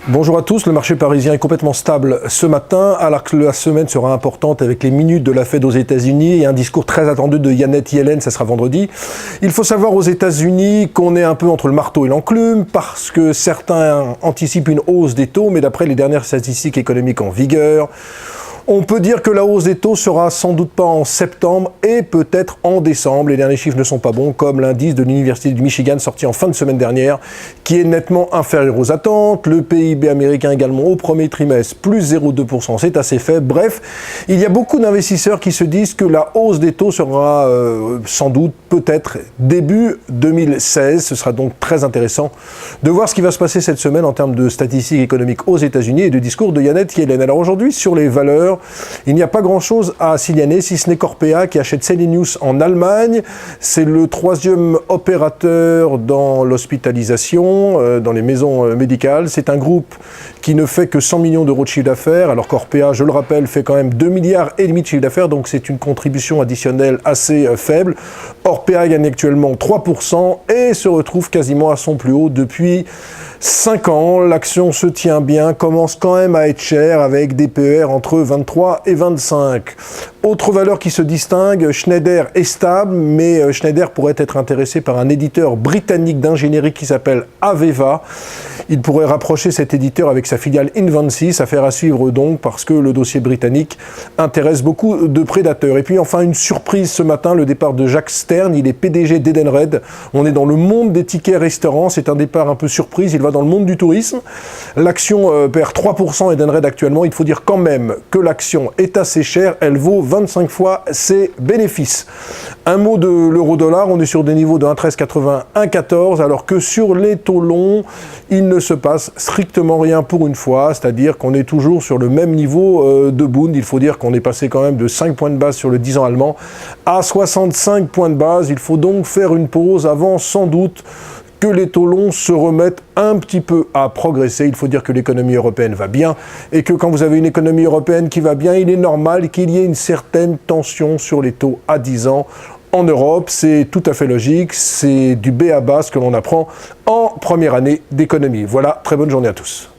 Bonjour à tous, le marché parisien est complètement stable ce matin, alors que la semaine sera importante avec les minutes de la Fed aux États-Unis et un discours très attendu de Janet Yellen, ça sera vendredi. Il faut savoir aux États-Unis qu'on est un peu entre le marteau et l'enclume, parce que certains anticipent une hausse des taux, mais d'après les dernières statistiques économiques en vigueur, on peut dire que la hausse des taux sera sans doute pas en septembre et peut-être en décembre. Les derniers chiffres ne sont pas bons, comme l'indice de l'Université du Michigan sorti en fin de semaine dernière, qui est nettement inférieur aux attentes. Le PIB américain également au premier trimestre, plus 0,2%, c'est assez faible. Bref, il y a beaucoup d'investisseurs qui se disent que la hausse des taux sera sans doute, peut-être, début 2016. Ce sera donc très intéressant de voir ce qui va se passer cette semaine en termes de statistiques économiques aux États-Unis et de discours de Janet Yellen. Alors aujourd'hui, sur les valeurs, il n'y a pas grand-chose à signaler, si ce n'est qu'Orpea qui achète Cellenius en Allemagne. C'est le troisième opérateur dans l'hospitalisation, dans les maisons médicales. C'est un groupe qui ne fait que 100 millions d'euros de chiffre d'affaires, alors qu'Orpea, je le rappelle, fait quand même 2,5 milliards de chiffre d'affaires, donc c'est une contribution additionnelle assez faible. Orpea gagne actuellement 3% et se retrouve quasiment à son plus haut depuis 5 ans. L'action se tient bien, commence quand même à être chère avec des PER entre 23 et 25. Autre valeur qui se distingue, Schneider est stable, mais Schneider pourrait être intéressé par un éditeur britannique d'ingénierie qui s'appelle Aveva. Il pourrait rapprocher cet éditeur avec sa filiale Invensys, affaire à suivre donc parce que le dossier britannique intéresse beaucoup de prédateurs. Et puis enfin une surprise ce matin, le départ de Jacques Stern, il est PDG d'Edenred. On est dans le monde des tickets restaurants, c'est un départ un peu surprise, il va dans le monde du tourisme. L'action perd 3% Edenred actuellement, il faut dire quand même que l'action est assez chère, elle vaut 25 fois ses bénéfices. Un mot de l'euro-dollar, on est sur des niveaux de 1,1380, 1,14, alors que sur les taux longs, il ne se passe strictement rien pour une fois, c'est-à-dire qu'on est toujours sur le même niveau de Bund. Il faut dire qu'on est passé quand même de 5 points de base sur le 10 ans allemand à 65 points de base. Il faut donc faire une pause avant sans doute que les taux longs se remettent un petit peu à progresser. Il faut dire que l'économie européenne va bien et que quand vous avez une économie européenne qui va bien, il est normal qu'il y ait une certaine tension sur les taux à 10 ans. En Europe, c'est tout à fait logique, c'est du b.a.-ba ce que l'on apprend en première année d'économie. Voilà, très bonne journée à tous.